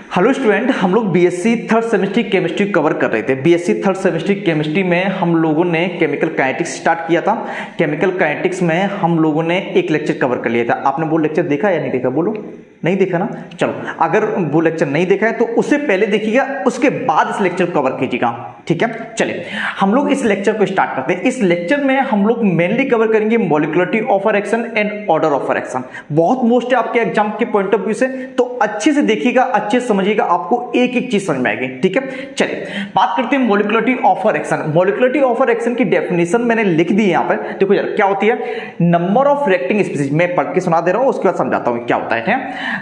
Hello student, हम लोग BSc third semester chemistry cover कर रहे थे। बीएससी थर्ड सेमेस्टर केमिस्ट्री में हम लोगों ने केमिकल काइनेटिक्स स्टार्ट किया था। केमिकल काइनेटिक्स में हम लोगों ने एक लेक्चर कवर कर लिया था। आपने वो लेक्चर देखा या नहीं देखा? बोलो, नहीं देखा ना? चलो, अगर वो लेक्चर नहीं देखा है तो उससे पहले देखिएगा, उसके बाद इस लेक्चर कवर कीजिएगा। ठीक है, चलिए हम लोग इस लेक्चर को स्टार्ट करते हैं। इस लेक्चर में हम लोग मेनली कवर करेंगे molecularity of a reaction and order of a reaction. बहुत मोस्ट है आपके एग्जाम के पॉइंट ऑफ व्यू से, तो अच्छे से देखिएगा, अच्छे से समझिएगा, आपको एक एक चीज समझ में आएगी। ठीक है, चलिए बात करते हैं molecularity of a reaction. Molecularity of a reaction की डेफिनेशन मैंने लिख दी है यहाँ पर। देखो यार, क्या होती है? Number of reacting species. मैं पढ़ के सुना दे रहा हूँ, उसके बाद समझाता हूँ क्या होता है।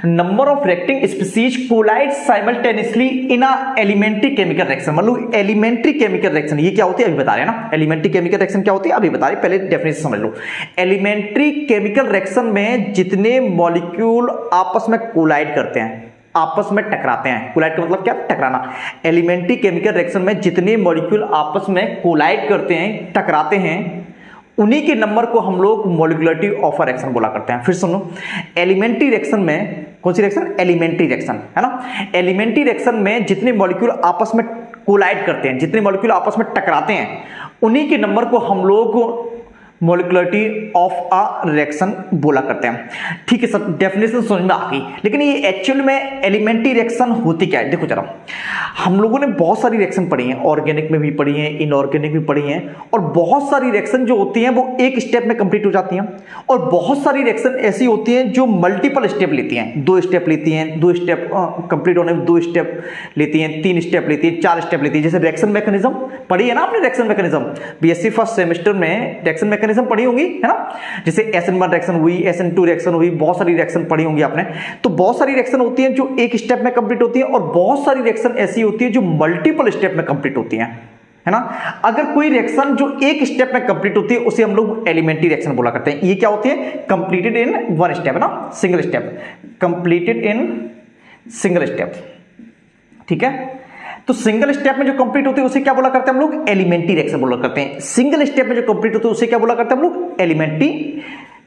Number of reacting species collide simultaneously in a elementary chemical reaction. मतलब एलिमेंट्री केमिकल रिएक्शन ये क्या होती है अभी बता रहे हैं ना। एलिमेंट्री केमिकल रिएक्शन क्या होती है अभी बता रहे, पहले डेफिनेशन समझ लो। एलिमेंट्री केमिकल रिएक्शन में जितने मॉलिक्यूल आपस में कोलाइड करते हैं, आपस में टकराते हैं। कोलाइड का मतलब क्या? टकराना। एलिमेंट्री केमिकल रिएक्शन में जितने मॉलिक्यूल आपस में कोलाइड करते हैं, टकराते हैं, उन्हीं के नंबर को हम लोग मॉलिक्यूलरिटी ऑफ अ रिएक्शन बोला करते हैं। फिर सुनो, एलिमेंट्री रिएक्शन में कौन सी रिएक्शन? एलिमेंट्री रिएक्शन, है ना। एलिमेंट्री रिएक्शन में जितने मॉलिक्यूल आपस में कोलाइड करते हैं, जितने मॉलिक्यूल आपस में टकराते हैं, उन्हीं के नंबर को हम लोग मॉलिक्यूलरिटी ऑफ अ रिएक्शन बोला करते हैं। ठीक है सर, डेफिनेशन समझ में आ गई। लेकिन ये एक्चुअल में एलिमेंट्री रिएक्शन होती क्या है? देखो जरा, हम लोगों ने बहुत सारी रिएक्शन पढ़ी हैं, ऑर्गेनिक में भी पढ़ी हैं, इनऑर्गेनिक भी पढ़ी हैं, और बहुत सारी रिएक्शन जो होती हैं वो एक स्टेप में कंप्लीट हो जाती हैं, और बहुत सारी रिएक्शन ऐसी होती हैं जो मल्टीपल स्टेप लेती हैं। 2 स्टेप लेती हैं, 2 स्टेप कंप्लीट होने में 2 स्टेप लेती हैं, 3 स्टेप लेती हैं, 4 स्टेप लेती है। जैसे रिएक्शन मैकेनिज्म पढ़ी है ना आपने। Reaction mechanism BSc first semester में रिएक्शन मैकेनिज्म पढ़ी होंगी, है ना। जैसे SN1 रिएक्शन हुई, SN2 रिएक्शन हुई, बहुत सारी रिएक्शन पढ़ी होंगी आपने। तो बहुत सारी रिएक्शन होती हैं जो एक स्टेप में कंप्लीट होती है, और बहुत सारी रिएक्शन ऐसी होती है जो मल्टीपल स्टेप में कंप्लीट होती हैं, है ना। अगर कोई रिएक्शन जो एक स्टेप में कंप्लीट होती है उसे हम लोग एलिमेंट्री रिएक्शन बोला करते हैं। ये क्या होती है? कंप्लीटेड इन वन स्टेप, है ना, single step, completed in single step. ठीक है, तो सिंगल स्टेप में जो कंप्लीट होती है उसे क्या बोला करते हैं हम लोग? एलिमेंट्री रिएक्शन बोला करते हैं। सिंगल स्टेप में जो कंप्लीट होती है उसे क्या बोला करते हैं हम लोग? एलिमेंट्री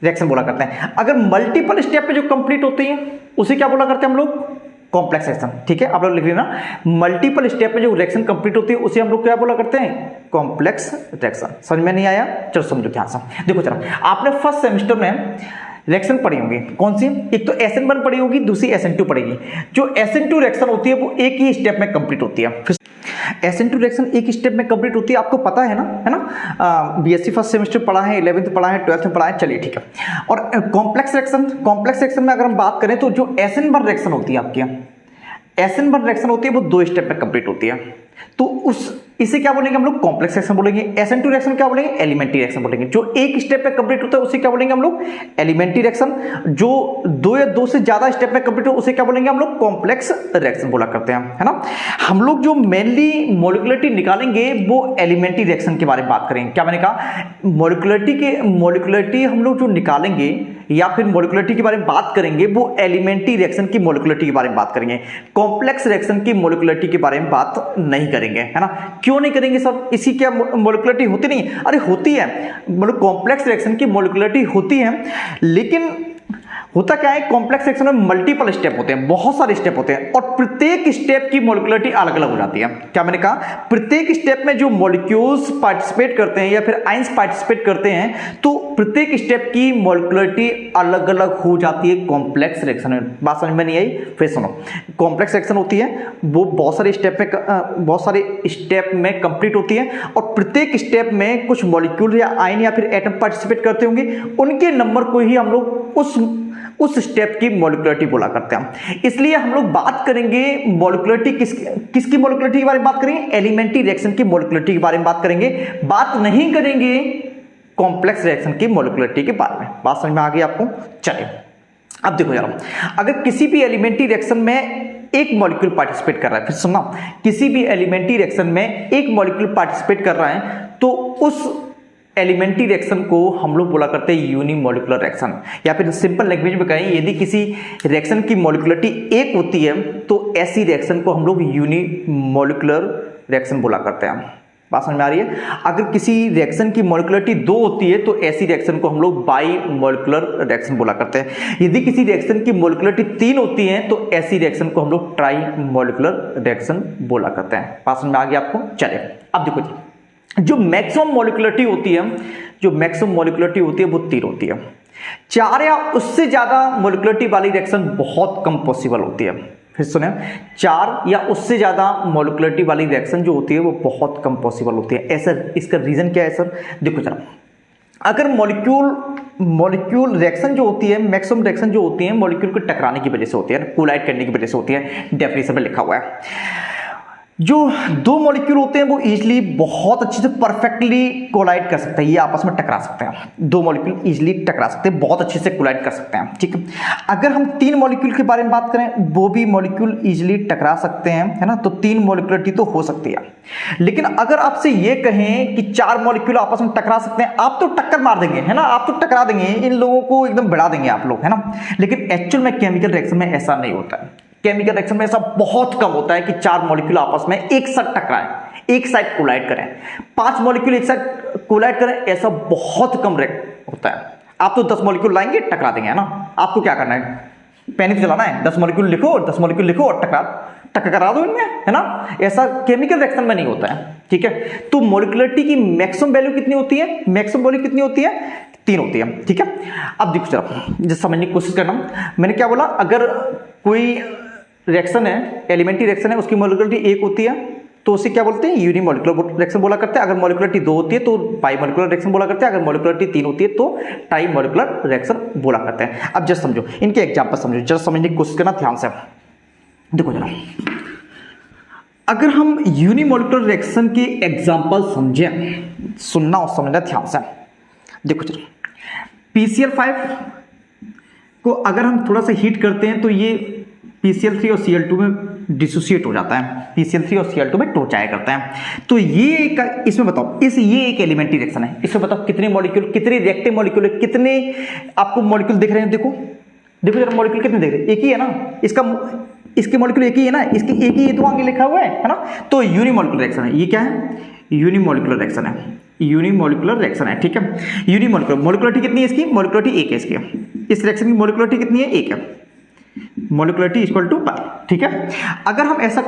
रिएक्शन बोला करते हैं। अगर मल्टीपल स्टेप में जो कंप्लीट होती है उसे क्या बोला करते हैं हम लोग? Complex reaction. ठीक है, आप लोग लिख लेना, मल्टीपल स्टेप में जो रिएक्शन कंप्लीट होती है उसे हम लोग क्या बोला करते हैं? Complex reaction. समझ में नहीं आया? चलो समझो ध्यान से। देखो चलो, आपने फर्स्ट सेमेस्टर में रिएक्शन पढ़ी होंगी, कौन सी? एक तो SN1 पढ़ी होगी, दूसरी SN2 पढ़ेगी। जो SN2 रिएक्शन होती है वो एक ही स्टेप में कंप्लीट होती है। फिर SN2 रिएक्शन एक स्टेप में कंप्लीट होती है, आपको पता है ना, है ना। बीएससी फर्स्ट सेमेस्टर पढ़ा है, 11th पढ़ा है, 12th में पढ़ा है। चलिए ठीक है। और कॉम्प्लेक्स रिएक्शन में अगर हम बात करें तो जो SN1 रिएक्शन होती है आपकी, SN1 रिएक्शन होती है वो 2 स्टेप में कंप्लीट होती है। तो इसे क्या बोलेंगे हम लोग? कॉम्प्लेक्स रिएक्शन बोलेंगे। SN2 रिएक्शन क्या बोलेंगे? एलिमेंट्री रिएक्शन बोलेंगे। जो एक स्टेप में कंप्लीट होता है उसे क्या बोलेंगे हम लोग? Elementary reaction. जो 2 या 2 से ज्यादा स्टेप में कंप्लीट हो उसे क्या बोलेंगे हम लोग? कॉम्प्लेक्स रिएक्शन बोला करते हैं, है ना। हम लोग जो मेनली मॉलिक्यूलरिटी निकालेंगे वो एलिमेंट्री रिएक्शन के बारे में बात करेंगे। क्या मैंने कहा? मॉलिक्यूलरिटी हम लोग जो निकालेंगे या फिर मॉलिक्यूलरिटी के बारे में बात करेंगे वो एलिमेंट्री रिएक्शन की मॉलिक्यूलरिटी के बारे में बात करेंगे। कॉम्प्लेक्स रिएक्शन की मॉलिक्यूलरिटी के बारे में बात नहीं करेंगे, है ना। क्यों नहीं करेंगे सर? इसी क्या मॉलिक्यूलरिटी होती नहीं? अरे होती है, मतलब कॉम्प्लेक्स रिएक्शन की मॉलिक्यूलरिटी होती है, लेकिन होता क्या है? कॉम्प्लेक्स रिएक्शन में मल्टीपल स्टेप होते हैं, बहुत सारे स्टेप होते हैं, और प्रत्येक स्टेप की मॉलिक्यूलरिटी अलग अलग हो जाती है। क्या मैंने कहा? प्रत्येक स्टेप में जो मॉलिक्यूल्स पार्टिसिपेट करते हैं या फिर आइंस पार्टिसिपेट करते हैं, तो प्रत्येक स्टेप की मॉलिक्यूलरिटी अलग अलग हो जाती है कॉम्प्लेक्स रिएक्शन में। बात समझ में नहीं आई? फिर सुनो, कॉम्प्लेक्स रिएक्शन होती है वो बहुत सारे स्टेप में कंप्लीट होती है, और प्रत्येक स्टेप में कुछ मॉलिक्यूल या आयन या फिर एटम पार्टिसिपेट करते होंगे, उनके नंबर को ही हम लोग उस स्टेप की मॉलिक्यूलरिटी बोला करते हैं। इसलिए हम लोग बात करेंगे मॉलिक्यूलरिटी किसकी मॉलिक्यूलरिटी के बारे में बात करेंगे? एलिमेंट्री रिएक्शन की मॉलिक्यूलरिटी के बारे में बात करेंगे। बात नहीं करेंगे कॉम्प्लेक्स रिएक्शन की मॉलिक्यूलरिटी के बारे में। बात समझ में आ गई आपको? चलिए अब देखो यार, अगर किसी भी एलिमेंट्री रिएक्शन में एक मॉलिक्यूल पार्टिसिपेट कर रहा है, फिर सुनना, किसी भी एलिमेंट्री रिएक्शन में एक मॉलिक्यूल पार्टिसिपेट कर रहा है, तो उस एलिमेंट्री रिएक्शन को हम लोग बोला करते हैं यूनिमॉलिक्यूलर रिएक्शन, या फिर सिंपल लैंग्वेज में कहें, यदि किसी रिएक्शन की मॉलिक्यूलरिटी एक होती है तो ऐसी रिएक्शन को हम लोग यूनिमॉलिक्यूलर रिएक्शन बोला करते हैं। बात समझ में आ रही है। अगर किसी रिएक्शन की मॉलिक्युलरिटी 2 होती है तो ऐसी रिएक्शन को हम लोग बाई मॉलिक्यूलर रिएक्शन बोला करते हैं। यदि किसी रिएक्शन की मॉलिक्युलरिटी 3 होती है तो ऐसी रिएक्शन को हम लोग ट्राई मॉलिक्यूलर रिएक्शन बोला करते हैं। बात समझ में आ गई आपको। चलिए अब देखो जी, जो मैक्सिमम मॉलिक्युलरिटी होती है, जो मैक्सिमम मॉलिक्युलरिटी होती है वो 3 होती है। 4 या उससे ज्यादा मॉलिक्युलरिटी वाली रिएक्शन बहुत कम पॉसिबल होती है। फिर सुने, 4 या उससे ज्यादा मॉलिक्युलरिटी वाली रिएक्शन जो होती है वो बहुत कम पॉसिबल होती है। ऐसा इसका रीजन क्या है सर? देखो जरा, अगर मॉलिक्यूल रिएक्शन जो होती है, मैक्सिमम रिएक्शन जो होती है मॉलिक्यूल को टकराने की वजह से होती है, कोलाइड करने की वजह से होती है। डेफिनेशन में लिखा हुआ है जो 2 मॉलिक्यूल होते हैं वो इजीली बहुत अच्छे से परफेक्टली कोलाइड कर सकते हैं, ये आपस में टकरा सकते हैं। 2 मॉलिक्यूल इजीली टकरा सकते हैं, बहुत अच्छे से कोलाइड कर सकते हैं, ठीक है। अगर हम 3 मॉलिक्यूल के बारे में बात करें, वो भी मॉलिक्यूल इजीली टकरा सकते हैं, है ना, तो 3 मॉलिक्युलरिटी तो हो सकती है। लेकिन अगर आपसे ये कहें कि 4 मॉलिक्यूल आपस में टकरा सकते हैं, आप तो टक्कर मार देंगे, है ना, आप तो टकरा देंगे, इन लोगों को एकदम बढ़ा देंगे आप लोग, है ना। लेकिन एक्चुअल में केमिकल रिएक्शन में ऐसा नहीं होता है। केमिकल रिएक्शन में ऐसा बहुत कम होता है कि 4 मॉलिक्यूल आपस में एक साथ टकराएं, एक साइड कोलाइड करें। 5 मॉलिक्यूल एक साथ कोलाइड करें, ऐसा बहुत कम होता है। आप तो 10 मॉलिक्यूल लाएंगे, टकरा देंगे, है ना। आपको क्या करना है, पेन ही चलाना है, 10 मॉलिक्यूल लिखो, 10 मॉलिक्यूल लिखो और टकरा दो इनमें, है ना। ऐसा केमिकल रिएक्शन में नहीं होता है, ठीक है। तो मॉलिक्युलरिटी की मैक्सिमम वैल्यू कितनी होती है? मैक्सिमम वैल्यू कितनी होती है? 3 होती है, ठीक है। अब देखो जरा, जैसे समझने की कोशिश करना, मैंने क्या बोला, अगर कोई रिएक्शन है, एलिमेंट्री रिएक्शन है, उसकी मॉलिक्युलरिटी 1 होती है तो उसे क्या बोलते हैं? यूनिमॉलिक्यूलर रिएक्शन बोला करते हैं। अगर मॉलिक्युलरिटी 2 होती है तो बाई मॉलिक्यूलर रिएक्शन बोला करते हैं। अगर मॉलिक्युलरिटी 3 होती है तो ट्राई मॉलिक्यूलर रिएक्शन बोला करते हैं। अब जस्ट समझो, इनके एग्जांपल समझो, जस्ट समझने की कोशिश करना ध्यान से। देखो जरा, अगर हम यूनिमॉलिक्यूलर रिएक्शन के एग्जांपल समझें, सुनना और समझना ध्यान से। देखो जरा, PCl5 को अगर हम थोड़ा सा हीट करते हैं तो ये PCl3 और Cl2 में डिसोसिएट हो जाता है, PCl3 और Cl2 में टोचाया करता है। तो ये इसमें बताओ, ये एक एलिमेंट्री रिएक्शन है। इसमें बताओ कितने मॉलिक्यूल, कितने रिएक्टिव मॉलिक्यूल है, कितने आपको मॉलिक्यूल दिख रहे हैं? देखो जरा, मॉलिक्यूल कितने दिख रहे हैं? एक ही है ना, इसके मॉलिक्यूल एक ही है ना, इसके एक ही, ये तो आगे लिखा हुआ है ना। तो यूनिमॉलिक्यूलर रिएक्शन है। ये क्या है? यूनिमॉलिक्यूलर रिएक्शन है, यूनिमॉलिक्यूलर रिएक्शन है, ठीक है। यूनिमॉलिक्यूलर, मॉलिक्युलरिटी कितनी है इसकी? मॉलिक्युलरिटी 1 है इसकी। इस रिएक्शन की मॉलिक्युलरिटी कितनी है? 1 है। मॉलिक्युलरिटी इक्वल टू पाई, ठीक है। अगर हम ऐसा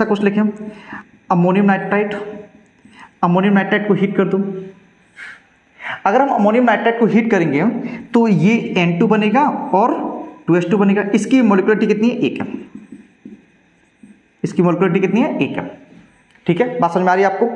कुछ लिखें, अमोनियम नाइट्राइट को हीट कर दो। अगर हम अमोनियम नाइट्राइट को हीट करेंगे तो ये N2 बनेगा और 2H2 बनेगा। इसकी मॉलिक्युलरिटी कितनी है? 1 है। इसकी मॉलिक्युलरिटी कितनी है? 1 है, ठीक है। बात समझ में आ रही है आपको?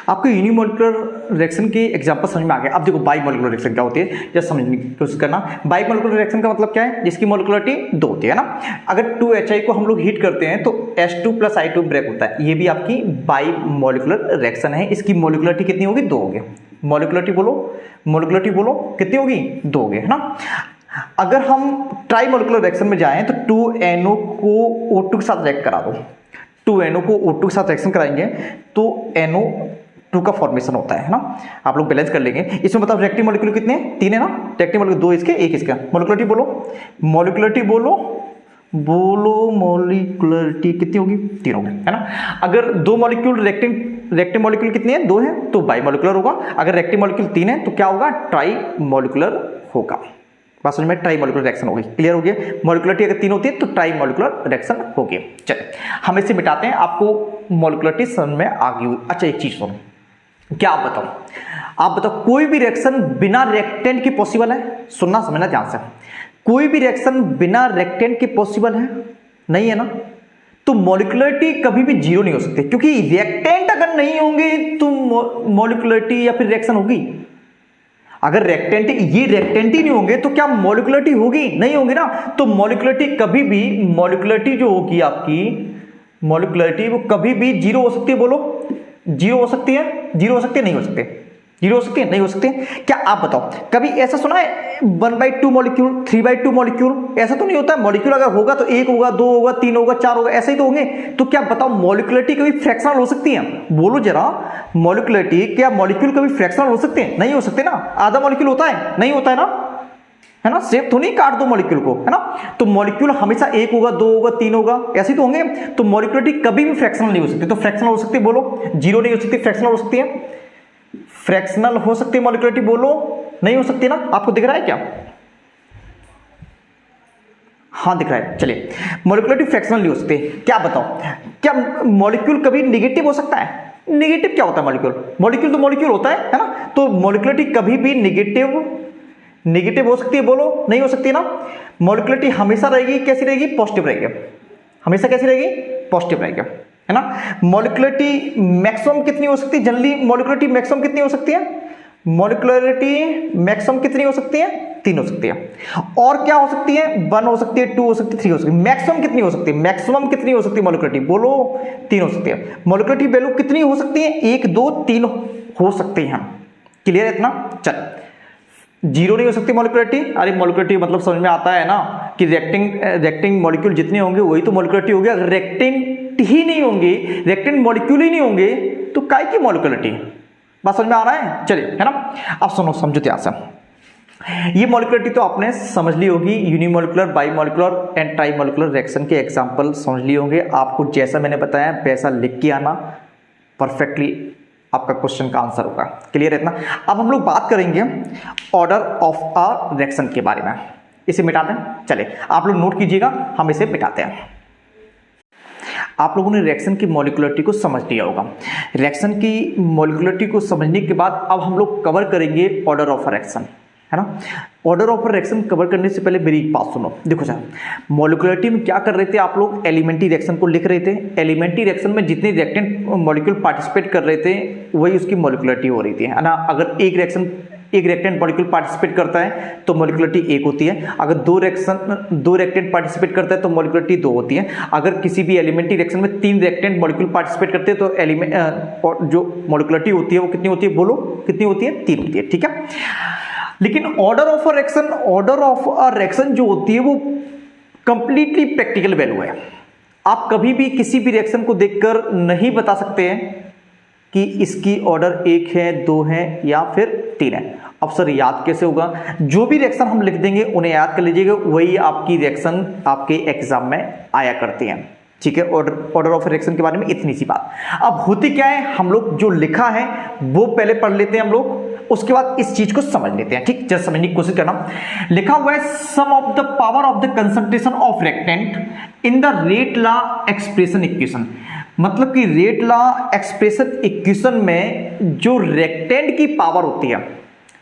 आपको यूनिमॉलिक्यूलर रिएक्शन के एग्जांपल समझ में आ गया। अब देखो बाई मॉलिक्यूलर रिएक्शन क्या होती है, जस्ट समझने की कोशिश करना। बाई मॉलिक्यूलर रिएक्शन का मतलब क्या है? जिसकी मॉलिक्युलरिटी 2 होती है ना। अगर 2HI को हम लोग हीट करते हैं तो H2 + I2 ब्रेक होता है। ये भी आपकी बाई मॉलिक्यूलर रिएक्शन है। इसकी मॉलिक्युलरिटी कितनी होगी? 2 होगी। मॉलिक्युलरिटी बोलो कितनी होगी? 2 होगी, है ना। अगर हम ट्राई मॉलिक्यूलर रिएक्शन में जाएं तो 2NO को O2 के साथ रिएक्ट करा दो। 2NO को O2 के साथ रिएक्शन कराएंगे तो NO2 का फॉर्मेशन होता है ना। आप लोग बैलेंस कर लेंगे। इसमें मतलब रिएक्टिव मॉलिक्यूल कितने? 3 है ना। रिएक्टिव मॉलिक्यूल 2 इसके, 1 इसका। मॉलिक्युलरिटी मॉलिक्युलरिटी कितनी होगी? 3 होगी, है ना। अगर 2 मॉलिक्यूल रिएक्टिव मॉलिक्यूल कितने हैं? 2 है तो बाई मॉलिक्यूलर होगा। अगर रिएक्टिव मॉलिक्यूल 3 है तो क्या होगा? ट्राई मॉलिक्यूलर होगा। बात समझ में? ट्राई मॉलिक्यूलर रिएक्शन होगी। क्लियर हो गया? मॉलिक्युलरिटी अगर 3 होती है तो ट्राई मॉलिक्यूलर रिएक्शन होगी। चलिए हम इसे मिटाते हैं, आपको मॉलिक्युलरिटी समझ में आ गई। अच्छा एक चीज सुनो, क्या आप बताओ कोई भी रिएक्शन बिना रिएक्टेंट के पॉसिबल है? सुनना समझना ध्यान से। कोई भी रिएक्शन बिना रिएक्टेंट के पॉसिबल है? नहीं है ना। तो मॉलिक्युलरिटी कभी भी 0 नहीं हो सकती, क्योंकि रिएक्टेंट अगर नहीं होंगे तो मॉलिक्युलरिटी या फिर रिएक्शन होगी। अगर रिएक्टेंट ही नहीं होंगे तो क्या मॉलिक्युलरिटी होगी? नहीं होगी ना। तो मॉलिक्युलरिटी कभी भी, मॉलिक्युलरिटी जो होगी आपकी, मॉलिक्युलरिटी वो कभी भी 0 हो सकती है। बोलो 0 हो सकती है? 0 हो सकती है? नहीं हो सकती? 0 हो सकती है? नहीं हो सकती। क्या आप बताओ कभी ऐसा सुना है 1/2 मॉलिक्यूल, 3/2 मॉलिक्यूल? ऐसा तो नहीं होता है। मॉलिक्यूल अगर होगा तो 1 होगा, 2 होगा, 3 होगा, 4 होगा, ऐसे ही तो होंगे। तो क्या बताओ मॉलिक्युलरिटी कभी फ्रैक्शनल हो सकती है? बोलो जरा, मॉलिक्युलरिटी, क्या मॉलिक्यूल कभी फ्रैक्शनल हो सकते हैं? नहीं हो सकते ना। आधा मॉलिक्यूल होता है? नहीं होता है ना। है ना, सेम तो नहीं, काट दो मॉलिक्यूल को, है ना। तो मॉलिक्यूल हमेशा 1 होगा, 2 होगा, 3 होगा, ऐसे तो होंगे। तो मॉलिक्युलरिटी कभी भी फ्रैक्शनल नहीं हो सकती। तो फ्रैक्शनल हो सकती है, बोलो। 0 नहीं हो सकती, फ्रैक्शनल हो सकती है। फ्रैक्शनल हो सकती है मॉलिक्युलरिटी, बोलो। नहीं हो सकती ना, आपको दिख रहा है क्या? हाँ दिख रहा है। चलिए, मॉलिक्युलरिटी फ्रैक्शनल नहीं हो सकती। क्या बताओ, क्या मॉलिक्यूल कभी नेगेटिव हो सकता है? नेगेटिव क्या होता है? मॉलिक्यूल तो मॉलिक्यूल होता है ना। तो मॉलिक्युलरिटी कभी भी नेगेटिव हो सकती है, बोलो। नहीं हो सकती ना। मॉलिक्युलरिटी हमेशा रहेगी, कैसी रहेगी? पॉजिटिव रहेगी। हमेशा कैसी रहेगी? पॉजिटिव रहेगी, है ना। मॉलिक्युलरिटी मैक्सिमम कितनी हो सकती है? जनरली मॉलिक्युलरिटी मैक्सिमम कितनी हो सकती है? मॉलिक्युलरिटी मैक्सिमम कितनी हो सकती है? 3 हो सकती है। और क्या हो सकती है? 1 हो सकती है, 2 हो सकती है, 3 हो सकती है। मैक्सिमम कितनी हो सकती है? मैक्सिमम कितनी हो सकती है मॉलिक्युलरिटी? बोलो। 3 हो सकती है। मॉलिक्युलरिटी वैल्यू कितनी हो सकती है? 1, 2, 3 हो सकती है। क्लियर है इतना? चल, 0 नहीं हो सकती मॉलिक्युलरिटी। अरे मॉलिक्युलरिटी मतलब समझ में आता है ना कि रिएक्टिंग मॉलिक्यूल जितने होंगे वही तो मॉलिक्युलरिटी होगी। अगर रिएक्टेंट ही नहीं होंगे, रिएक्टेंट मॉलिक्यूल ही नहीं होंगे, तो काय की मॉलिक्युलरिटी? बात समझ में आ रहा है? चलिए, है ना। अब सुनो, समझो ध्यान से। ये मॉलिक्युलरिटी तो आपने समझ ली होगी। यूनिमॉलिक्युलर, बाईमॉलिक्युलर एंड ट्राईमॉलिक्युलर रिएक्शन के एग्जांपल समझ लिए होंगे। आपको जैसा मैंने बताया वैसा लिख के आना, परफेक्टली आपका क्वेश्चन का आंसर होगा। क्लियर है इतना? अब हम लोग बात करेंगे ऑर्डर ऑफ अ रिएक्शन के बारे में। इसे मिटा दें। चलिए, आप लोग नोट कीजिएगा, हम इसे मिटाते हैं। आप लोगों ने रिएक्शन की मॉलिक्युलरिटी को समझ लिया होगा। रिएक्शन की मॉलिक्युलरिटी को समझने के बाद अब हम लोग कवर करेंगे ऑर्डर ऑफ अ रिएक्शन, है ना। ऑर्डर ऑफ रिएक्शन कवर करने से पहले मेरी एक बात सुनो। देखो सर, मॉलिक्युलरिटी में क्या कर रहे थे आप लोग? एलिमेंट्री रिएक्शन को लिख रहे थे। एलिमेंट्री रिएक्शन में जितने रिएक्टेंट मॉलिक्यूल पार्टिसिपेट कर रहे थे वही उसकी मॉलिक्युलरिटी हो रही थी, है ना। अगर एक रिएक्टेंट मॉलिक्यूल पार्टिसिपेट करता है तो मॉलिक्युलरिटी 1 होती है। अगर दो रिएक्टेंट पार्टिसिपेट करता है तो मॉलिक्युलरिटी 2 होती है। अगर किसी भी एलिमेंट्री रिएक्शन में 3 रिएक्टेंट मॉलिक्यूल पार्टिसिपेट करते हैं तो जो मॉलिक्युलरिटी होती है वो कितनी होती है? बोलो, कितनी होती है? 3 होती है, ठीक है। लेकिन ऑर्डर ऑफ अ रिएक्शन जो होती है वो कंप्लीटली प्रैक्टिकल वैल्यू है। आप कभी भी किसी भी रिएक्शन को देखकर नहीं बता सकते हैं कि इसकी ऑर्डर 1 है, 2 है या फिर 3 है। अब सर याद कैसे होगा? जो भी रिएक्शन हम लिख देंगे उन्हें याद कर लीजिएगा, वही आपकी रिएक्शन आपके एग्जाम में आया करती है, ठीक है। ऑर्डर ऑफ रिएक्शन के बारे में इतनी सी बात। अब होती क्या है, हम लोग जो लिखा है वो पहले पढ़ लेते हैं हम लोग, उसके बाद इस चीज को समझ लेते हैं, ठीक। जस्ट समझने की कोशिश करना। लिखा हुआ है sum of the power of the concentration of reactant in the rate law expression equation. मतलब कि रेट लॉ एक्सप्रेशन इक्वेशन में जो रिएक्टेंट की पावर होती है,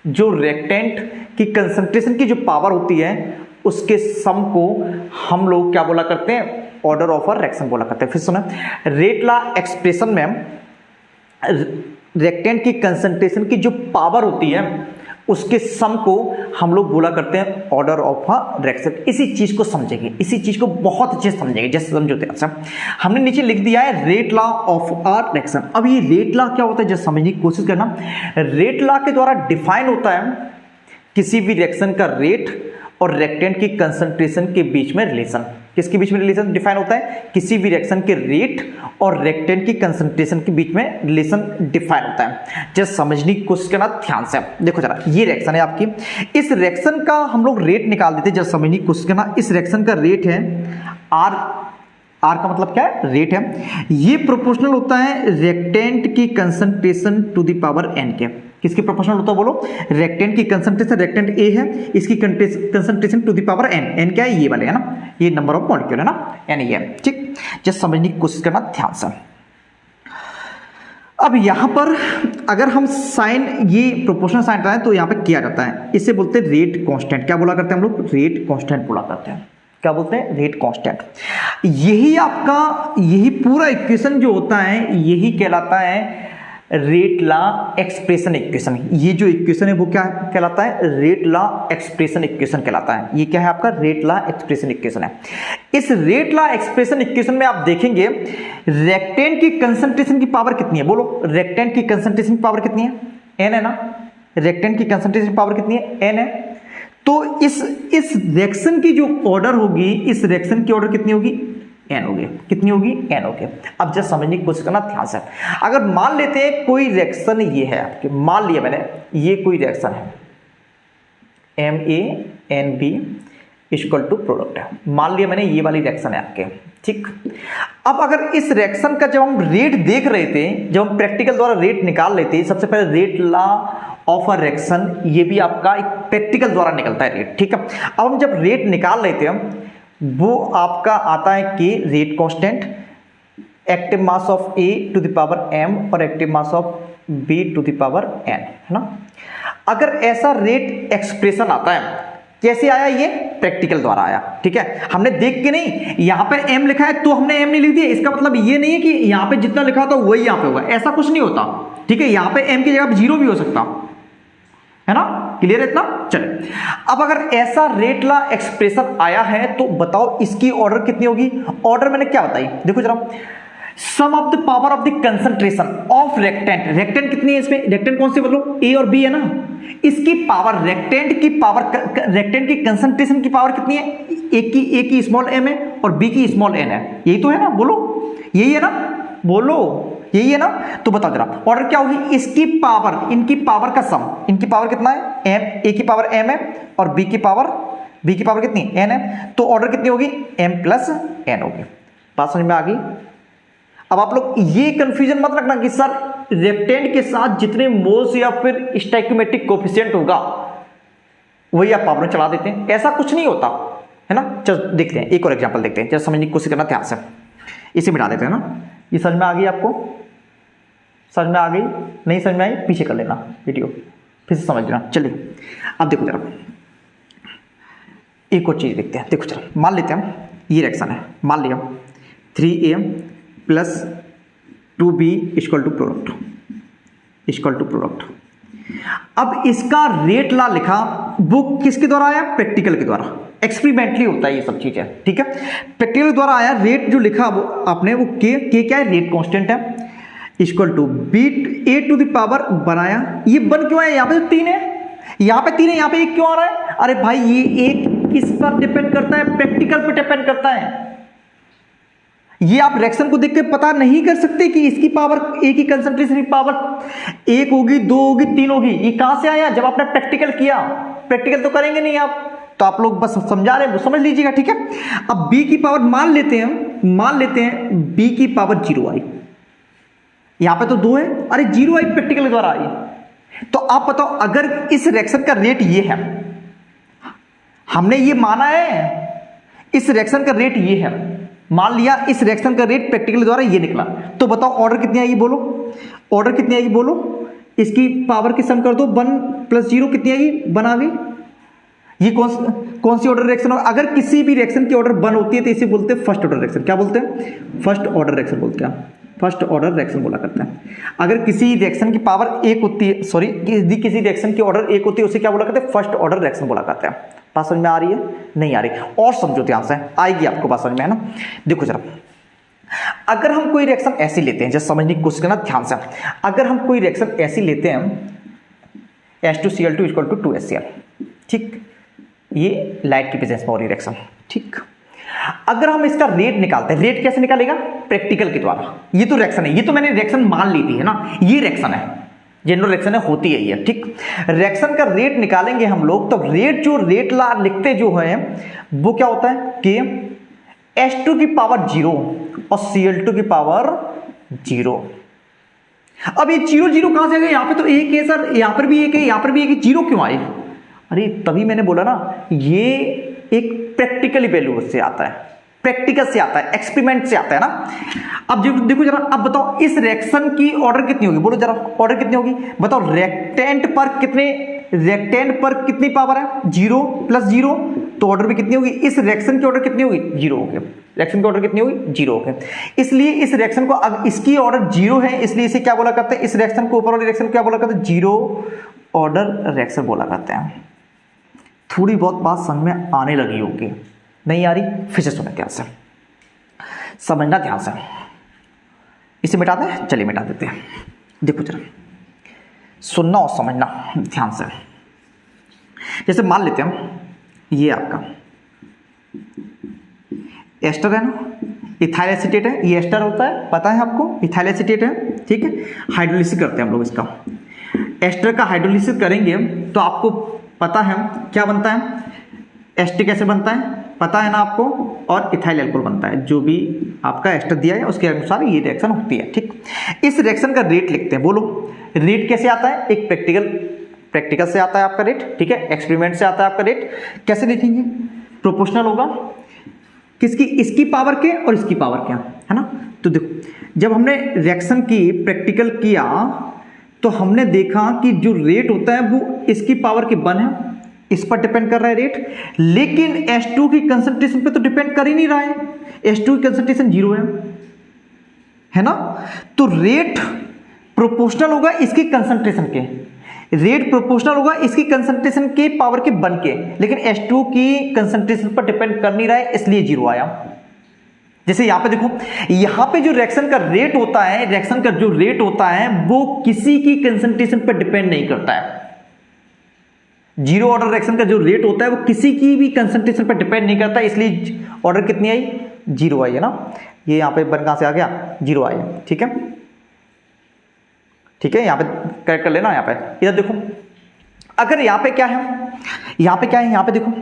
जो रिएक्टेंट की कंसंट्रेशन की जो पावर होती है, उसके सम को हम लोग क्या बोला करते हैं? ऑर्डर ऑफ अ रिएक्शन बोला करते हैं। फिर सुना, रेट लॉ एक्सप्रेशन में रिएक्टेंट की कंसंट्रेशन की जो पावर होती है उसके सम को हम लोग बोला करते हैं ऑर्डर ऑफ अ रिएक्शन। इसी चीज को समझेंगे, इसी चीज को बहुत अच्छे से समझेंगे, जैसे समझोते। अच्छा, हमने नीचे लिख दिया है rate law of a reaction. अब ये रेट लॉ क्या होता है, जैसे समझने की कोशिश करना। रेट लॉ के द्वारा डिफाइन होता है किसी भी रिएक्शन का रेट और रिएक्टेंट की कंसंट्रेशन के बीच में रिलेशन। किसके बीच में रिलेशन डिफाइन होता है? किसी भी रिएक्शन के रेट और रिएक्टेंट की कंसंट्रेशन के बीच में रिलेशन डिफाइन होता है। जस्ट समझने की कोशिश करना ध्यान से। देखो जरा, ये रिएक्शन है आपकी, इस रिएक्शन का हम लोग रेट निकाल देते हैं। जस्ट समझने की कोशिश करना, इस रिएक्शन का रेट है आर का मतलब क्या है? रेट है। ये प्रोपोर्शनल होता है रिएक्टेंट की concentration to the power n के। किसके प्रोपोर्शनल होता है बोलो? रिएक्टेंट की कंसंट्रेशन, रिएक्टेंट A है, इसकी concentration to the power n। n क्या है? ये वाले है ना, ये नंबर ऑफ मॉलिक्यूल है ना, n ये है, ठीक। जस्ट समझने की कोशिश करना ध्यान से। अब यहां पर अगर हम साइन, ये प्रोपोर्शनल साइन लगाएं तो यहां पे किया जाता है, इसे बोलते हैं रेट कांस्टेंट। क्या बोला करते हैं हम लोग? रेट कांस्टेंट बोला करते हैं। क्या बोलते हैं? Rate constant. यही आपका, यही पूरा इक्वेशन जो होता है यही कहलाता है रेट लॉ एक्सप्रेशन इक्वेशन। ये जो इक्वेशन है वो क्या कहलाता है? रेट लॉ एक्सप्रेशन इक्वेशन कहलाता है। ये क्या है आपका? रेट लॉ एक्सप्रेशन इक्वेशन है। इस रेट लॉ एक्सप्रेशन इक्वेशन में आप देखेंगे रिएक्टेंट की कंसंट्रेशन की पावर कितनी है? बोलो, रिएक्टेंट की कंसंट्रेशन की पावर कितनी है? n है ना। रिएक्टेंट की कंसंट्रेशन की पावर कितनी है? n है। तो इस रिएक्शन की जो ऑर्डर होगी, इस रिएक्शन की ऑर्डर कितनी होगी? n होगी। कितनी होगी? n होगी। अब जस्ट समझने की कोशिश करना ध्यान से। अगर मान लेते हैं कोई रिएक्शन ये है आपके, मान लिया मैंने ये कोई रिएक्शन है, MaNB इक्वल टू प्रोडक्ट है। मान लिया मैंने ये वाली रिएक्शन है आपके, ठीक। अब अगर इस रिएक्शन का जब हम रेट देख रहे थे, जब हम प्रैक्टिकल द्वारा रेट निकाल रहे थे, सबसे पहले rate law of a reaction, ये भी आपका एक प्रैक्टिकल द्वारा निकलता है रेट, ठीक है। अब हम जब रेट निकाल रहे थे हम, वो आपका आता है कि rate constant, active mass of A to the power m और active mass of B to the power n, है ना। अगर ऐसा रेट एक्सप्रेशन आता है, कैसे आया, ये प्रैक्टिकल द्वारा आया, ठीक है। हमने देख के नहीं, यहां पे m लिखा है तो हमने m नहीं लिख दिया, इसका मतलब ये नहीं है कि यहां पे जितना लिखा होता वही यहां पे होगा, ऐसा कुछ नहीं होता, ठीक है। यहां पे m की जगह 0 भी हो सकता है ना, क्लियर है इतना। चले, अब अगर ऐसा रेट ला एक्सप्रेशन आया है तो बताओ इसकी ऑर्डर कितनी होगी। ऑर्डर मैंने क्या बताई, देखो जरा, sum of the power of the concentration of reactant, reactant कितनी है इसमें, रेक्टेंट कौन सी बोलो, ए और बी है ना, इसकी पावर, रेक्टेंट की पावर, रेक्टेंट की कंसंट्रेशन की पावर कितनी है, ए की स्मॉल एम है और बी की स्मॉल एन है, यही तो है ना, बोलो यही है ना, बोलो यही है ना। तो बताओ जरा ऑर्डर क्या होगी, इसकी पावर, इनकी पावर का सम, इनकी पावर कितना है, एम, ए की पावर एम है और बी की पावर कितनी, एन है, तो ऑर्डर कितनी होगी, एम प्लस एन होगी। बात समझ में आ गई। अब आप लोग ये कंफ्यूजन मत रखना कि सर रेक्टेंट के साथ जितने मोल्स या फिर स्टोइकोमेट्रिक कोफिशिएंट होगा वही आप पावर में चला देते हैं, ऐसा कुछ नहीं होता है ना। चलो देखते हैं, एक और एग्जांपल देखते हैं, जरा समझने की कोशिश करना ध्यान से, इसे मिटा देते हैं ना। ये समझ में आ गई आपको, समझ में आ गई, नहीं समझ में आई पीछे कर लेना वीडियो, फिर से समझ लेना। चलिए अब देखो जरा, एक और चीज देखते हैं, देखो चलो मान लेते हैं ये रिएक्शन है, मान लिया 3A plus 2B equal to product, अब इसका रेट ला लिखा, वो किसके द्वारा आया, प्रैक्टिकल के द्वारा, एक्सपेरिमेंटली होता है ये सब चीजें, ठीक है। प्रैक्टिकल द्वारा आया, रेट जो लिखा वो आपने, वो के क्या है, रेट कांस्टेंट है, equal to B A to the power बनाया, ये बन क्यों आया, यहाँ पे 3 है, यहाँ पे 3 है, यहाँ पे 1 क्यों आ रहा है, अरे भाई ये 1 किस पर डिपेंड करता है, प्रैक्टिकल पर डिपेंड करता है। ये आप रिएक्शन को देख के पता नहीं कर सकते कि इसकी पावर, ए की कंसंट्रेशन की पावर 1 होगी, 2 होगी, 3 होगी, ये कहां से आया, जब आपने प्रैक्टिकल किया। प्रैक्टिकल तो करेंगे नहीं आप, तो आप लोग बस समझा रहे हैं, समझ लीजिएगा, ठीक है। अब B की पावर मान लेते हैं B की पावर 0 आई, यहां पे तो 2 है, अरे 0 आई प्रैक्टिकल द्वारा आई। तो आप बताओ अगर इस रिएक्शन का रेट ये है, हमने ये माना है इस रिएक्शन का रेट ये है, मान लिया इस रिएक्शन का रेट प्रैक्टिकल द्वारा ये निकला, तो बताओ ऑर्डर कितनी आएगी, बोलो ऑर्डर कितनी आएगी, बोलो इसकी पावर की सम कर दो, 1 + 0 कितनी आएगी, 1 आ गई। ये कौन सी ऑर्डर रिएक्शन होगा, अगर किसी भी रिएक्शन की ऑर्डर 1 होती है तो इसे बोलते हैं फर्स्ट ऑर्डर रिएक्शन, क्या बोलते हैं, फर्स्ट ऑर्डर रिएक्शन बोलते हैं, फर्स्ट ऑर्डर रिएक्शन बोला करते हैं। अगर किसी रिएक्शन की पावर 1 होती है, सॉरी किसी रिएक्शन की ऑर्डर 1 होती है, उसे क्या बोला करते हैं, फर्स्ट ऑर्डर रिएक्शन बोला करते हैं। बात समझ में आ रही है, नहीं आ रही, और समझो ध्यान से, आएगी आपको बात समझ में, है ना। देखो जरा, अगर हम कोई रिएक्शन ऐसी लेते हैं, जैसे समझने की कोशिश करना ध्यान से, अगर हम कोई रिएक्शन ऐसी लेते हैं H2Cl2 = 2HCl, ठीक, ये लाइट की प्रेजेंस में हो रही रिएक्शन, ठीक। अगर हम इसका रेट निकालते हैं, रेट कैसे निकालेगा, प्रैक्टिकल के द्वारा, ये तो रिएक्शन है, ये तो मैंने रिएक्शन मान ली थी, है ना, ये रिएक्शन है, जनरल रिएक्शन है, होती है ये, ठीक। रिएक्शन का रेट निकालेंगे हम लोग, तो रेट जो रेट ला लिखते जो है वो क्या होता है कि H2 की पावर 0 और Cl2 की पावर 0। अब ये 0 0 कहां से आ गया, यहां पे तो 1 है सर, यहां पर भी 1 है, यहां पर भी 1 है, 0 क्यों आए, अरे तभी मैंने बोला ना, ये एक प्रैक्टिकली वैल्यू से आता है, प्रैक्टिकल से आता है, एक्सपेरिमेंट से आता है ना। अब देखो जरा, अब बताओ इस रिएक्शन की ऑर्डर कितनी होगी, बोलो जरा ऑर्डर कितनी होगी, बताओ रेक्टेंट पर कितनी पावर है, 0 + 0, तो ऑर्डर भी कितनी होगी, इस रिएक्शन की ऑर्डर कितनी होगी, 0 होगी, रिएक्शन की ऑर्डर कितनी होगी, 0 होगी। इसलिए इस रिएक्शन को, अब इसकी ऑर्डर 0 है, इसलिए इसे क्या बोला करते हैं, इस रिएक्शन को, ऊपर वाले रिएक्शन को क्या बोला करते हैं, 0 ऑर्डर रिएक्शन बोला करते हैं। थोड़ी बहुत बात समझ में आने लगी होगी, नहीं आ रही, फिर से सुना ध्यान से, समझना ध्यान से, इसे मिटा दें, चलिए मिटा देते हैं। देखो जरा, सुनना और समझना ध्यान से। जैसे मान लेते हैं हम, ये आपका एस्टर है ना, इथाइल एसीटेट है, ये एस्टर होता है, पता है आपको, इथाइल एसीटेट है, ठीक है। हाइड्रोलिसिस करते हैं हम लोग इसका, एस्टर का हाइड्रोलिसिस करेंगे तो आपको पता है क्या बनता है, एस्टर कैसे बनता है पता है ना आपको, और इथाइल एल्कोहल बनता है। जो भी आपका एस्टर दिया है उसके अनुसार ये रिएक्शन होती है। ठीक, इस रिएक्शन का रेट लिखते हैं। बोलो रेट कैसे आता है, एक प्रैक्टिकल से आता है आपका रेट, ठीक है, एक्सपेरिमेंट से आता है आपका रेट। कैसे लिखेंगे, प्रोपोर्शनल होगा किसकी, इसकी पावर के और इसकी पावर के, है ना। तो देखो जब हमने रिएक्शन की प्रैक्टिकल किया तो हमने देखा कि जो रेट होता है वो इसकी पावर के 1 है, इस पर डिपेंड कर रहा है रेट, लेकिन H2 की कंसंट्रेशन पे तो डिपेंड कर ही नहीं रहा है, H2 की कंसंट्रेशन 0 है ना। तो रेट प्रोपोर्शनल होगा इसकी कंसंट्रेशन के, रेट प्रोपोर्शनल होगा इसकी कंसंट्रेशन के पावर के 1 के, लेकिन H2 की कंसंट्रेशन पर डिपेंड कर नहीं रहा है इसलिए 0 आया। जैसे यहां पे देखो, यहां पे जो रिएक्शन का रेट होता है, रिएक्शन का जो रेट होता है वो किसी की कंसंट्रेशन पर डिपेंड नहीं करता है। जीरो ऑर्डर रिएक्शन का जो रेट होता है वो किसी की भी कंसंट्रेशन पर डिपेंड नहीं करता, इसलिए ऑर्डर कितनी आई, 0 आई है ना। ये यहां पे 1 कहां से आ गया, 0 आई, ठीक है, ठीक है, यहां पे करेक्ट कर लेना। यहां पे इधर देखो, अगर यहां पे क्या है, यहां पे क्या है, यहां पे देखो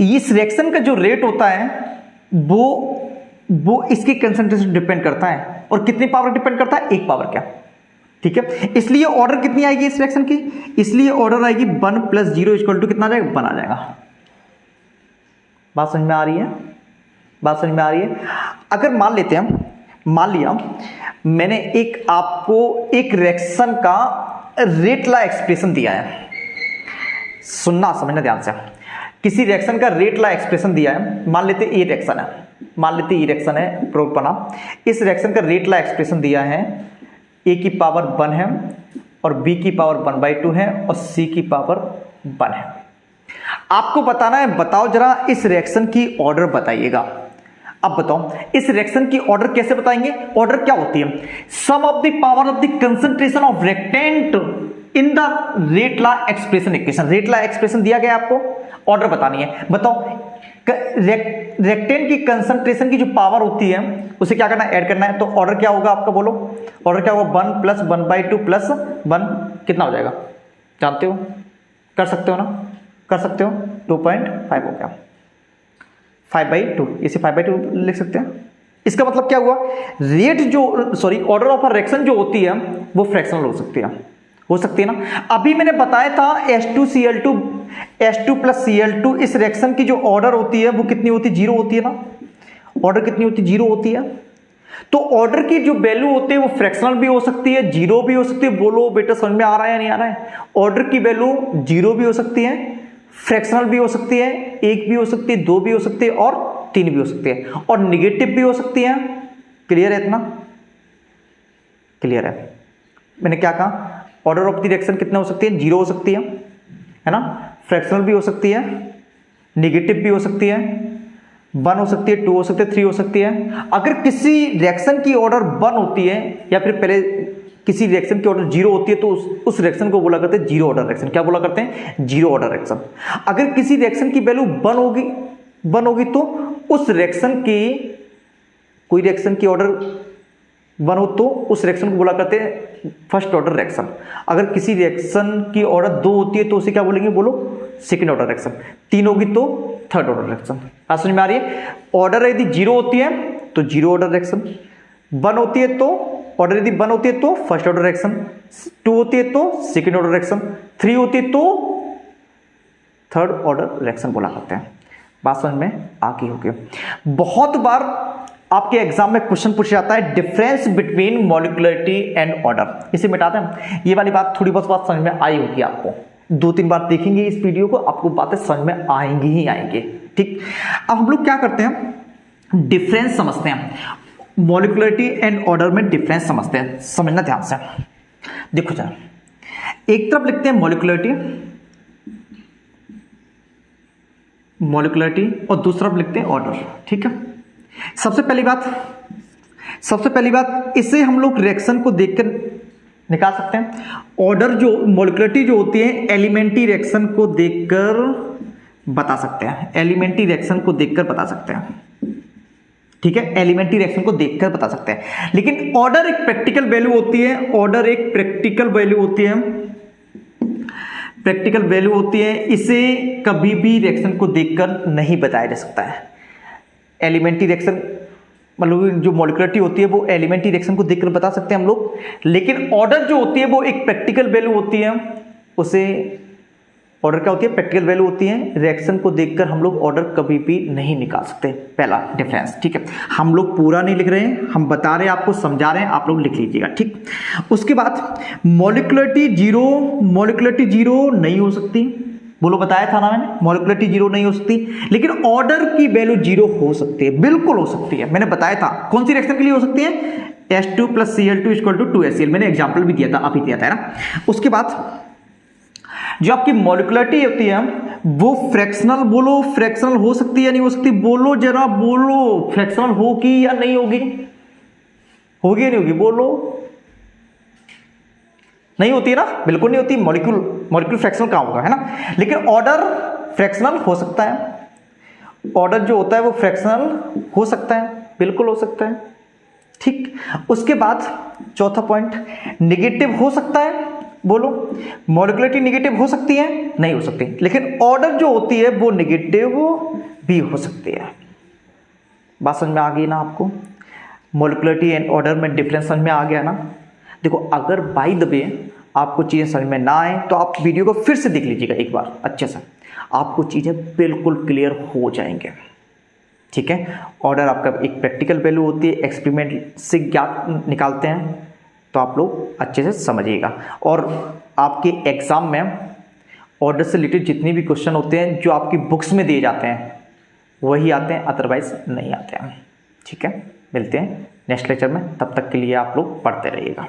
इस रिएक्शन का जो रेट होता है वो इसकी कंसंट्रेशन डिपेंड करता है, और कितनी पावर डिपेंड करता है, 1 पावर क्या, ठीक है। इसलिए ऑर्डर कितनी आएगी इस रिएक्शन की, इसलिए ऑर्डर आएगी 1 + 0 = कितना आ जाएगा, 1 आ जाएगा। बात समझ में आ रही है, बात समझ में आ रही है। अगर मान लेते हैं, मान लिया मैंने एक आपको एक रिएक्शन का रेट ला एक्सप्रेशन दिया है, सुनना समझना ध्यान से, किसी रिएक्शन का रेट ला एक्सप्रेशन दिया है, मान लेते ये रिएक्शन है, मान लेते ये रिएक्शन है प्रोपना, इस रिएक्शन का रेट ला एक्सप्रेशन दिया है, A की पावर 1 है और B की पावर 1/2 है और C की पावर 1 है। आपको बताना है, बताओ जरा इस रिएक्शन की ऑर्डर बताइएगा। अब बताओ इस रिएक्शन की ऑर्डर कैसे बताएंगे, ऑर्डर क्या होती है, sum of the power of the concentration of reactant in the rate law expression equation. Rate law expression दिया गया आपको, ऑर्डर बतानी है। बताओ रिएक्टेंट की कंसंट्रेशन की जो पावर होती है उसे क्या करना है, ऐड करना है। तो ऑर्डर क्या होगा आपका, बोलो ऑर्डर क्या होगा, 1 + 1/2 + 1 कितना हो जाएगा, जानते हो, कर सकते हो ना, कर सकते हो, 2.5 हो गया, 5/2, इसे 5/2 लिख सकते हैं। इसका मतलब क्या हुआ, रेट जो sorry order of a reaction जो होती है वो फ्रैक्शनल हो सकती है, हो सकती है ना। अभी मैंने बताया था H2 + Cl2 इस रिएक्शन की जो ऑर्डर होती है वो कितनी होती है, 0 होती है ना। ऑर्डर कितनी होती है, 0 होती है। तो ऑर्डर की जो वैल्यू होती है वो फ्रैक्शनल भी हो सकती है, 0 भी हो सकती है। बोलो बेटा समझ में आ रहा है या नहीं आ रहा है, ऑर्डर की वैल्यू 0 भी हो सकती है, फ्रैक्शनल भी हो सकती है, 1 भी हो सकती है, 2 भी हो सकती है और 3 भी हो सकती है, और निगेटिव भी हो सकती है। क्लियर है, इतना क्लियर है। मैंने क्या कहा, ऑर्डर ऑफ द रिएक्शन कितना हो सकती है, 0 हो सकती है ना, फ्रैक्शनल भी हो सकती है, निगेटिव भी हो सकती है, 1 हो सकती है, 2 हो सकती है, 3 हो सकती है। अगर किसी रिएक्शन की ऑर्डर 1 होती है या फिर पहले किसी रिएक्शन की ऑर्डर 0 होती है तो उस रिएक्शन को बोला करते हैं 0 ऑर्डर रिएक्शन। क्या बोला करते हैं, 0 ऑर्डर रिएक्शन। अगर किसी रिएक्शन की वैल्यू 1 होगी तो उस रिएक्शन की, कोई रिएक्शन की ऑर्डर 1 हो तो उस रिएक्शन को बोला करते हैं फर्स्ट ऑर्डर रिएक्शन। अगर किसी रिएक्शन की ऑर्डर 2 होती है तो उसे क्या बोलेंगे, बोलो सेकंड ऑर्डर रिएक्शन। 3 होगी तो थर्ड ऑर्डर रिएक्शन। बात समझ में आ रही है। ऑर्डर यदि 0 होती है तो 0 ऑर्डर रिएक्शन, 1 होती है तो ऑर्डर यदि 1 होती है तो फर्स्ट ऑर्डर रिएक्शन, 2 होती है तो सेकंड ऑर्डर रिएक्शन, 3 होती है तो थर्ड ऑर्डर रिएक्शन बोला करते हैं। बात समझ में आ गई होगी। बहुत बार आपके एग्जाम में क्वेश्चन पूछा जाता है डिफरेंस बिटवीन मॉलिक्युलरिटी एंड ऑर्डर। इसे मिटाते हैं, ये वाली बात थोड़ी बहुत बात समझ में आई होगी आपको, 2-3 बार देखेंगे इस वीडियो को, आपको बातें समझ में आएंगी ही आएंगी। ठीक, अब हम लोग क्या करते हैं, डिफरेंस समझते हैं, मॉलिक्युलरिटी एंड ऑर्डर में डिफरेंस समझते हैं। समझना ध्यान से, देखो जरा, एक तरफ लिखते हैं मॉलिक्युलरिटी और दूसरा तरफ लिखते हैं ऑर्डर। ठीक है, सबसे पहली बात इसे हम लोग रिएक्शन को देखकर निकाल सकते हैं। ऑर्डर जो मॉलिक्युलरिटी जो होती है एलिमेंट्री रिएक्शन को देखकर बता सकते हैं, एलिमेंट्री रिएक्शन को देखकर बता सकते हैं। ठीक है, एलिमेंट्री रिएक्शन को देखकर बता सकते हैं। लेकिन ऑर्डर एक प्रैक्टिकल वैल्यू होती है, ऑर्डर एक प्रैक्टिकल वैल्यू होती है। प्रैक्टिकल वैल्यू होती है, इसे कभी भी रिएक्शन को देखकर नहीं बताया जा सकता है। एलिमेंट्री रिएक्शन मतलब जो मॉलिक्युलरिटी होती है वो एलिमेंट्री रिएक्शन को देखकर बता सकते हैं हम लोग, लेकिन ऑर्डर जो होती है वो एक प्रैक्टिकल वैल्यू होती है, उसे ऑर्डर क्या होती है, प्रैक्टिकल वैल्यू होती है। रिएक्शन को देखकर हम लोग ऑर्डर कभी भी नहीं निकाल सकते, पहला डिफरेंस। ठीक है, हम लोग पूरा नहीं लिख रहे हैं, हम बता रहे हैं, आपको समझा रहे हैं, आप लोग लिख लीजिएगा। ठीक, उसके बाद मॉलिक्युलरिटी जीरो नहीं हो सकती, बोलो बताया था ना मैंने, मॉलिक्युलरिटी जीरो नहीं हो सकती, लेकिन ऑर्डर की वैल्यू जीरो हो सकती है, बिल्कुल हो सकती है। मैंने बताया था कौन सी रिएक्शन के लिए हो सकती है, H2 + Cl2 = 2HCl, मैंने एग्जांपल भी दिया था, अभी दिया था ना। उसके बाद जो आपकी मॉलिक्युलरिटी होती है वो फ्रैक्शनल, बोलो फ्रैक्शनल हो सकती है या नहीं हो सकती, बोलो जरा, बोलो फ्रैक्शनल होगी या नहीं होगी, होगी या नहीं होगी, बोलो। नहीं होती है ना, बिल्कुल नहीं होती। मॉलिक्यूल फ्रैक्शनल कहाँ होगा, है ना, लेकिन ऑर्डर फ्रैक्शनल हो सकता है, ऑर्डर जो होता है वो फ्रैक्शनल हो सकता है, बिल्कुल हो सकता है। ठीक, उसके बाद चौथा पॉइंट, नेगेटिव हो सकता है, बोलो मॉलिक्युलरिटी नेगेटिव हो सकती है, नहीं हो सकती, लेकिन ऑर्डर जो होती है वो नेगेटिव भी हो सकती है। बात समझ में आ गई ना आपको, मॉलिक्युलरिटी एंड ऑर्डर में डिफरेंस समझ में आ गया ना। देखो, अगर बाय द वे आपको चीज़ें समझ में ना आए तो आप वीडियो को फिर से देख लीजिएगा एक बार अच्छे से, आपको चीज़ें बिल्कुल क्लियर हो जाएंगे। ठीक है, ऑर्डर आपका एक प्रैक्टिकल वैल्यू होती है, एक्सपेरिमेंट से ज्ञात निकालते हैं, तो आप लोग अच्छे से समझिएगा। और आपके एग्जाम में ऑर्डर से रिलेटेड जितने भी क्वेश्चन होते हैं जो आपकी बुक्स में दिए जाते हैं वही आते हैं, अदरवाइज नहीं आते हैं। ठीक है, मिलते हैं नेक्स्ट लेक्चर में, तब तक के लिए आप लोग पढ़ते रहिएगा।